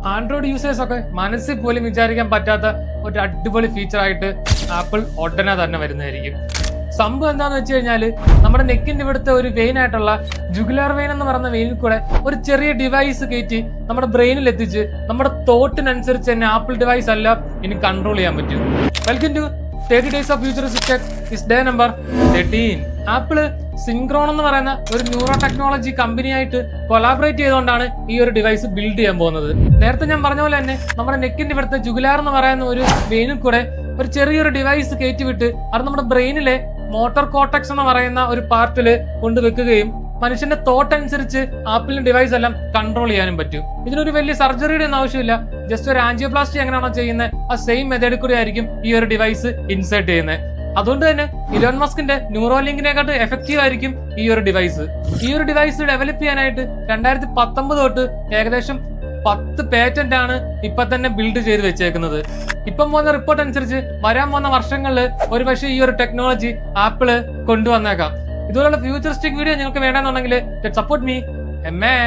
Android users ഒക്കെ മനസ്സിൽ പോലും വിചാരിക്കാൻ പറ്റാത്ത ഒരു അടിപൊളി ഫീച്ചർ ആയിട്ട് ആപ്പിൾ ഉടനെ തന്നെ വരുന്നതായിരിക്കും. സംഭവം എന്താന്ന് വെച്ച് കഴിഞ്ഞാൽ നമ്മുടെ നെക്കിന്റെ ഇവിടുത്തെ ഒരു വെയിൻ ആയിട്ടുള്ള ജുഗുലാർ വെയിൻ എന്ന് പറയുന്ന വെയിനിൽ കൂടെ ഒരു ചെറിയ ഡിവൈസ് കയറ്റി നമ്മുടെ ബ്രെയിനിൽ എത്തിച്ച് നമ്മുടെ തോട്ടിനനുസരിച്ച് തന്നെ ആപ്പിൾ ഡിവൈസ് അല്ല ഇനി കൺട്രോൾ ചെയ്യാൻ പറ്റും. Welcome to 30 days of futuristic tech. Is day number 13. Apple Synchron എന്ന് പറയുന്ന ഒരു ന്യൂറോ ടെക്നോളജി കമ്പനിയായിട്ട് കൊളാബറേറ്റ് ചെയ്തുകൊണ്ടാണ് ഈ ഒരു ഡിവൈസ് ബിൽഡ് ചെയ്യാൻ പോകുന്നത്. നേരത്തെ ഞാൻ പറഞ്ഞ പോലെ തന്നെ നമ്മുടെ നെക്കിന്റെ ഇവിടുത്തെ ജുഗുലാർ എന്ന് പറയുന്ന ഒരു വെയിനിൽ കൂടെ ഒരു ചെറിയൊരു ഡിവൈസ് കയറ്റിവിട്ട് അത് നമ്മുടെ ബ്രെയിനിലെ മോട്ടോർ കോർട്ടക്സ് എന്ന് പറയുന്ന ഒരു പാർട്ടില് കൊണ്ടുവെക്കുകയും മനുഷ്യന്റെ തോട്ട് അനുസരിച്ച് ആപ്പിളിന്റെ ഡിവൈസ് എല്ലാം കൺട്രോൾ ചെയ്യാനും പറ്റും. ഇതിനൊരു വലിയ സർജറിയുടെ ഒന്നും ആവശ്യമില്ല. ജസ്റ്റ് ഒരു ആൻജിയോപ്ലാസ്റ്റി എങ്ങനെയാണോ ചെയ്യുന്നത് ആ സെയിം മെത്തേഡിൽ കൂടി ആയിരിക്കും ഈ ഒരു ഡിവൈസ് ഇൻസേർട്ട് ചെയ്യുന്നത്. അതുകൊണ്ട് തന്നെ ഇലോൺ മസ്കിന്റെ ന്യൂറോലിങ്കിനെക്കാട്ട് എഫക്റ്റീവ് ആയിരിക്കും ഈ ഒരു ഡിവൈസ്. ഈ ഒരു ഡിവൈസ് ഡെവലപ്പ് ചെയ്യാനായിട്ട് 2019 തൊട്ട് ഏകദേശം 10 പേറ്റന്റ് ആണ് ഇപ്പൊ തന്നെ ബിൽഡ് ചെയ്ത് വെച്ചേക്കുന്നത്. ഇപ്പം പോകുന്ന റിപ്പോർട്ട് അനുസരിച്ച് വരാൻ പോകുന്ന വർഷങ്ങളിൽ ഒരു പക്ഷേ ഈ ഒരു ടെക്നോളജി ആപ്പിള് കൊണ്ടുവന്നേക്കാം. ഇതുപോലുള്ള ഫ്യൂച്ചറിസ്റ്റിക് വീഡിയോ നിങ്ങൾക്ക് വേണമെന്നുണ്ടെങ്കിൽ സപ്പോർട്ട് മീ എം എ